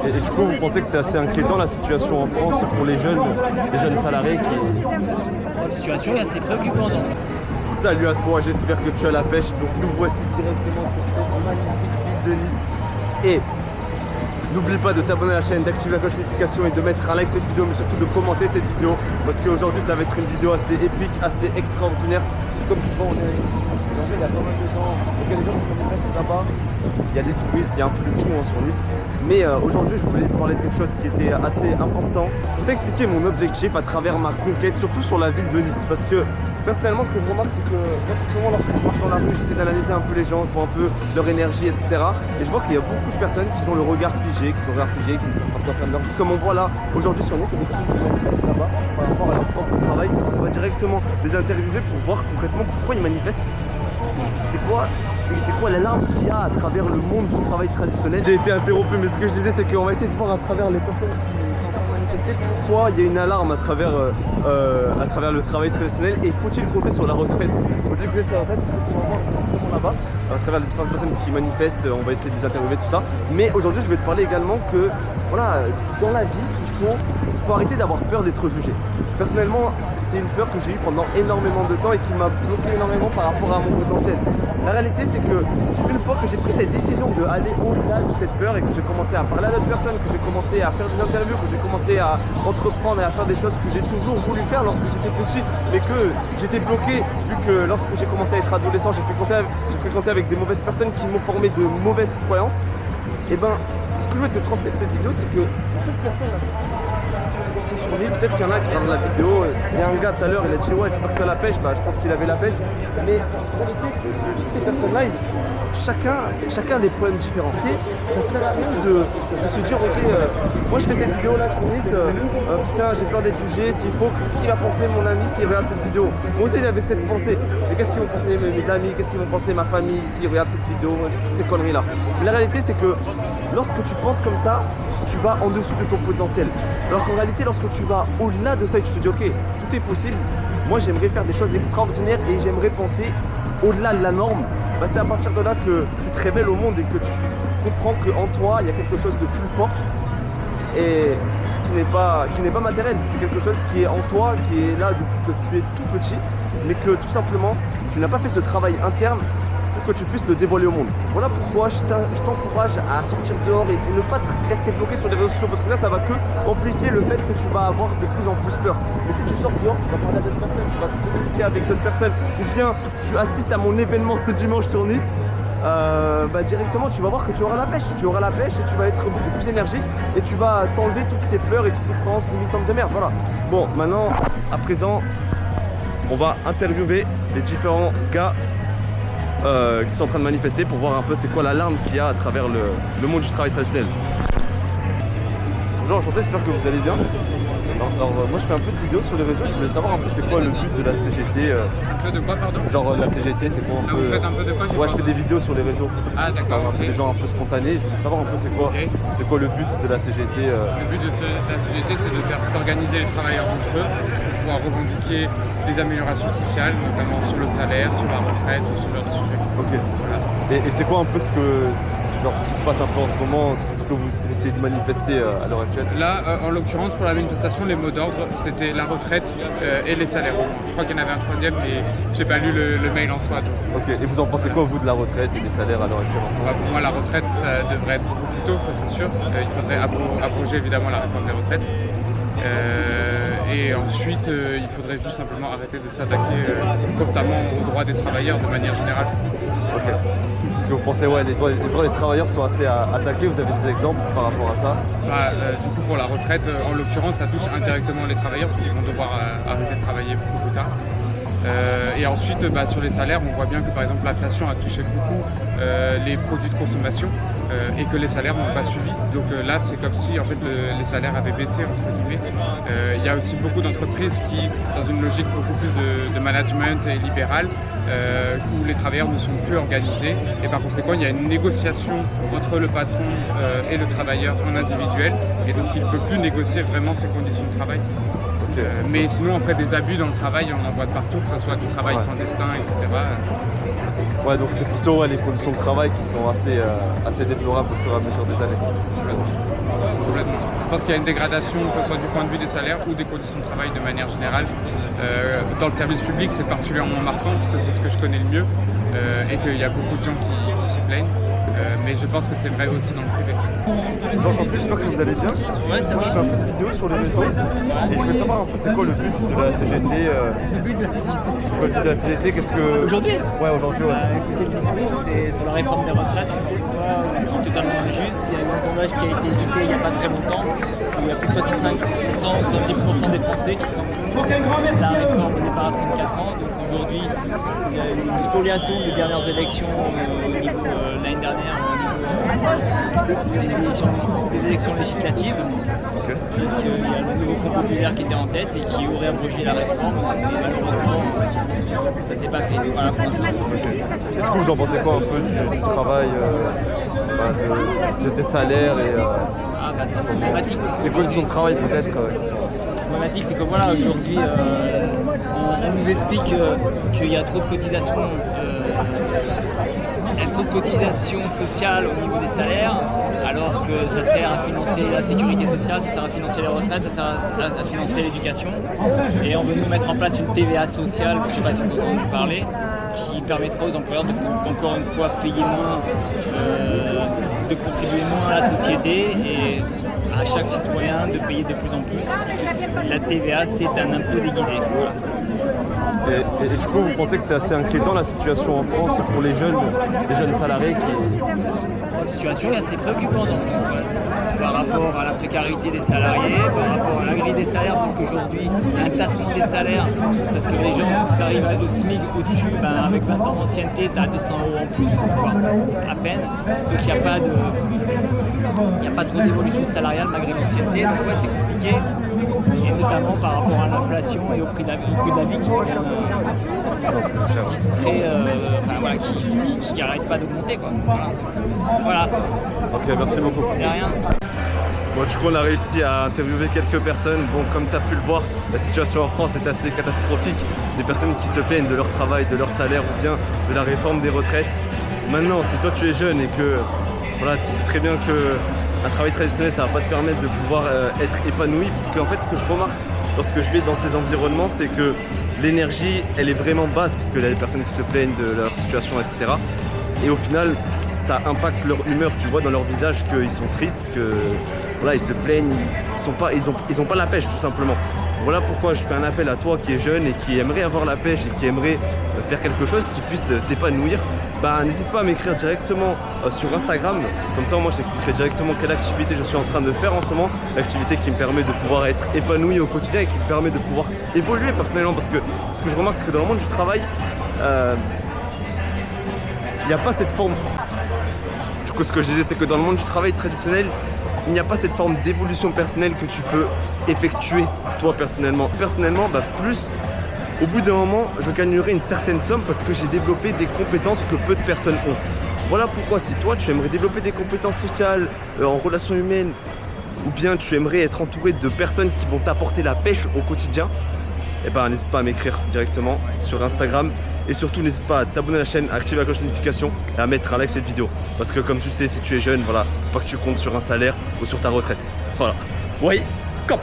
Et du coup, vous pensez que c'est assez inquiétant la situation en France pour les jeunes salariés qui... La situation est assez préoccupante. Salut à toi, j'espère que tu as la pêche. Donc nous voici directement sur cette magnifique ville de Nice. Et n'oublie pas de t'abonner à la chaîne, d'activer la cloche de notification et de mettre un like cette vidéo, mais surtout de commenter cette vidéo. Parce qu'aujourd'hui ça va être une vidéo assez épique, assez extraordinaire. Parce que comme tu vois, il y a pas mal de gens, il y a des gens qui sont là-bas. Il y a des touristes, il y a un peu de tout sur Nice. Mais aujourd'hui, je voulais te parler de quelque chose qui était assez important. Pour t'expliquer mon objectif à travers ma conquête, surtout sur la ville de Nice. Parce que personnellement, ce que je remarque, c'est que souvent, lorsque je marche dans la rue, j'essaie d'analyser un peu les gens, je vois un peu leur énergie, etc. Et je vois qu'il y a beaucoup de personnes qui ont le regard figé, qui ne savent pas quoi faire de leur vie. Comme on voit là, aujourd'hui sur Nice, il y a des petits qui manifestent là-bas par rapport à leur propre travail. On va directement les interviewer pour voir concrètement pourquoi ils manifestent. C'est quoi l'alarme qu'il y a à travers le monde du travail traditionnel. J'ai été interrompu, mais ce que je disais, c'est qu'on va essayer de voir à travers les personnes qui sont manifestées pourquoi il y a une alarme à travers le travail traditionnel et faut-il compter sur la retraite. Faut-il compter sur la retraite, c'est ce qu'on va voir exactement là-bas. À travers les différentes personnes qui manifestent, on va essayer de les interviewer, tout ça. Mais aujourd'hui, je vais te parler également que, voilà, dans la vie, il faut arrêter d'avoir peur d'être jugé. Personnellement, c'est une peur que j'ai eue pendant énormément de temps et qui m'a bloqué énormément par rapport à mon potentiel. La réalité, c'est que une fois que j'ai pris cette décision d'aller au-delà de cette peur et que j'ai commencé à parler à d'autres personnes, que j'ai commencé à faire des interviews, que j'ai commencé à entreprendre et à faire des choses que j'ai toujours voulu faire lorsque j'étais petit, mais que j'étais bloqué vu que lorsque j'ai commencé à être adolescent, j'ai fréquenté avec des mauvaises personnes qui m'ont formé de mauvaises croyances. Et ben, ce que je veux te transmettre cette vidéo, c'est que toute personne sur Nice, peut-être qu'il y en a qui regardent la vidéo. Il y a un gars tout à l'heure, il a dit ouais, j'espère que tu as la pêche. Bah, je pense qu'il avait la pêche. Mais en réalité, ces personnes-là, chacun a des problèmes différents. Ça sert à rien de se dire ok, moi je fais cette vidéo là sur Nice, putain j'ai peur d'être jugé, s'il faut, qu'est-ce qu'il va penser mon ami s'il regarde cette vidéo. Moi aussi j'avais cette pensée. Mais qu'est-ce qu'ils vont penser mes amis, qu'est-ce qu'ils vont penser ma famille s'ils regardent cette vidéo, ces conneries là. Mais la réalité c'est que lorsque tu penses comme ça, tu vas en dessous de ton potentiel. Alors qu'en réalité, lorsque tu vas au-delà de ça et que tu te dis ok, tout est possible, moi j'aimerais faire des choses extraordinaires et j'aimerais penser au-delà de la norme, bah, c'est à partir de là que tu te révèles au monde et que tu comprends qu'en toi, il y a quelque chose de plus fort et qui n'est pas matériel. C'est quelque chose qui est en toi, qui est là depuis que tu es tout petit, mais que tout simplement, tu n'as pas fait ce travail interne pour que tu puisses le dévoiler au monde. Voilà pourquoi je t'encourage à sortir dehors et ne pas rester bloqué sur les réseaux sociaux parce que ça va que amplifier le fait que tu vas avoir de plus en plus peur. Et si tu sors dehors, tu vas parler à d'autres personnes, tu vas communiquer avec d'autres personnes ou bien tu assistes à mon événement ce dimanche sur Nice, bah directement tu vas voir que tu auras la pêche. Tu auras la pêche et tu vas être beaucoup plus énergique et tu vas t'enlever toutes ces peurs et toutes ces croyances limitantes de merde. Voilà. Bon, maintenant, à présent, on va interviewer les différents gars qui sont en train de manifester pour voir un peu c'est quoi l'alarme qu'il y a à travers le monde du travail traditionnel. Bonjour, enchanté, j'espère que vous allez bien. Alors moi je fais un peu de vidéos sur les réseaux, je voulais savoir un peu c'est quoi le but de la CGT. Un peu de quoi, pardon? Genre la CGT c'est quoi un peu... Vous faites un peu de quoi? Ouais, je fais des vidéos sur les réseaux. Ah d'accord, Des gens un peu spontanés, je voulais savoir un peu c'est quoi le but de la CGT. Le but de la CGT, c'est de faire s'organiser les travailleurs entre eux pour pouvoir revendiquer des améliorations sociales, notamment sur le salaire, sur la retraite ou ce genre de sujet. Ok. Voilà. Et c'est quoi un peu ce qui se passe un peu en ce moment, ce que vous essayez de manifester à l'heure actuelle? Là, en l'occurrence, pour la manifestation, les mots d'ordre, c'était la retraite et les salaires. Je crois qu'il y en avait un troisième, mais j'ai pas lu le mail en soi. Donc. Ok, et vous en pensez quoi, vous, de la retraite et des salaires à l'heure actuelle en France? Pour moi, la retraite, ça devrait être beaucoup plus tôt, ça c'est sûr. Il faudrait abroger évidemment la réforme des retraites. Et ensuite, il faudrait juste simplement arrêter de s'attaquer constamment aux droits des travailleurs de manière générale. Ok. Parce que vous pensez, ouais, les droits des travailleurs sont assez attaqués, vous avez des exemples par rapport à ça? Du coup, pour la retraite, en l'occurrence, ça touche indirectement les travailleurs parce qu'ils vont devoir arrêter de travailler beaucoup plus tard. Et ensuite, sur les salaires, on voit bien que par exemple l'inflation a touché beaucoup les produits de consommation et que les salaires n'ont pas suivi. Donc là, c'est comme si en fait les salaires avaient baissé entre guillemets. Il y a aussi beaucoup d'entreprises qui, dans une logique beaucoup plus de management et libérale, où les travailleurs ne sont plus organisés et par conséquent il y a une négociation entre le patron et le travailleur en individuel et donc il ne peut plus négocier vraiment ses conditions de travail. Mais sinon après des abus dans le travail on en voit de partout, que ce soit du travail clandestin, etc. Ouais, donc c'est plutôt les conditions de travail qui sont assez déplorables au fur et à mesure des années. pense qu'il y a une dégradation, que ce soit du point de vue des salaires ou des conditions de travail de manière générale. Dans le service public, c'est particulièrement marquant, parce que c'est ce que je connais le mieux, et qu'il y a beaucoup de gens qui s'y plaignent. Mais je pense que c'est vrai aussi dans le privé. Enchanté, j'espère que vous allez bien. Ouais, ça va. Je fais une petite vidéo sur les réseaux et je voulais savoir un peu c'est quoi le but de la CGT. Le but de la Quoi, le but de la CGT, qu'est-ce que. Aujourd'hui Ouais, aujourd'hui, ouais. Écoutez, le discours, c'est sur la réforme des retraites, encore une fois, qui est totalement injuste. Il y a eu un sondage qui a été édité il n'y a pas très longtemps, où il y a plus de 65%, 70% des Français qui sont contre la réforme au départ à 34 ans. Donc aujourd'hui, il y a eu une spoliation des dernières élections l'année dernière des élections législatives, puisqu'il y a le nouveau Front populaire qui était en tête et qui aurait abrogé la réforme. Et malheureusement, ça s'est passé. Voilà pour l'instant. Et du coup, vous en pensez quoi un peu du travail, des salaires et C'est problématique. les conditions de travail peut-être qui sont. Problématique, c'est que voilà, aujourd'hui, on nous explique qu'il y a trop de cotisations. Il y a trop de cotisations sociales au niveau des salaires, alors que ça sert à financer la sécurité sociale, ça sert à financer les retraites, ça sert à financer l'éducation. Et on veut nous mettre en place une TVA sociale, je ne sais pas si vous en avez parlé, qui permettra aux employeurs de encore une fois payer moins, de contribuer moins à la société et à chaque citoyen de payer de plus en plus. La TVA, c'est un impôt déguisé. Voilà. Et du coup, vous pensez que c'est assez inquiétant la situation en France pour les jeunes salariés qui. La situation est assez préoccupante en France, ouais. Par rapport à la précarité des salariés, par rapport à la grille des salaires, parce qu'aujourd'hui, il y a un tassement des salaires, parce que les gens qui arrivent au SMIC au-dessus, avec 20 ans d'ancienneté, tu as 200 € en plus, voire à peine. Donc il n'y a pas trop d'évolution salariale malgré l'ancienneté, donc ouais, c'est compliqué. Et notamment par rapport à l'inflation et au prix de la vie qui qui n'arrête pas d'augmenter, quoi. Voilà. Ok, merci beaucoup. De rien. Bon, du coup, on a réussi à interviewer quelques personnes. Bon, comme tu as pu le voir, la situation en France est assez catastrophique. Des personnes qui se plaignent de leur travail, de leur salaire ou bien de la réforme des retraites. Maintenant, si toi tu es jeune et que voilà, tu sais très bien qu'un travail traditionnel, ça ne va pas te permettre de pouvoir être épanoui. Parce qu'en fait, ce que je remarque lorsque je vais dans ces environnements, c'est que l'énergie, elle est vraiment basse, parce qu'il y a des personnes qui se plaignent de leur situation, etc. Et au final, ça impacte leur humeur. Tu vois dans leur visage qu'ils sont tristes, que voilà, ils se plaignent, ils ont pas la pêche tout simplement. Voilà pourquoi je fais un appel à toi qui est jeune et qui aimerait avoir la pêche et qui aimerait faire quelque chose qui puisse t'épanouir. N'hésite pas à m'écrire directement sur Instagram, comme ça moi je t'expliquerai directement quelle activité je suis en train de faire en ce moment, l'activité qui me permet de pouvoir être épanoui au quotidien et qui me permet de pouvoir évoluer personnellement, parce que ce que je remarque c'est que dans le monde du travail, il n'y a pas cette forme. Du coup, ce que je disais, c'est que dans le monde du travail traditionnel, il n'y a pas cette forme d'évolution personnelle que tu peux effectuer toi personnellement. Personnellement, plus au bout d'un moment, je gagnerai une certaine somme parce que j'ai développé des compétences que peu de personnes ont. Voilà pourquoi si toi, tu aimerais développer des compétences sociales, en relations humaines, ou bien tu aimerais être entouré de personnes qui vont t'apporter la pêche au quotidien, n'hésite pas à m'écrire directement sur Instagram. Et surtout, n'hésite pas à t'abonner à la chaîne, à activer la cloche de notification et à mettre un like cette vidéo. Parce que comme tu sais, si tu es jeune, voilà, faut pas que tu comptes sur un salaire ou sur ta retraite. Voilà. Oui, cop.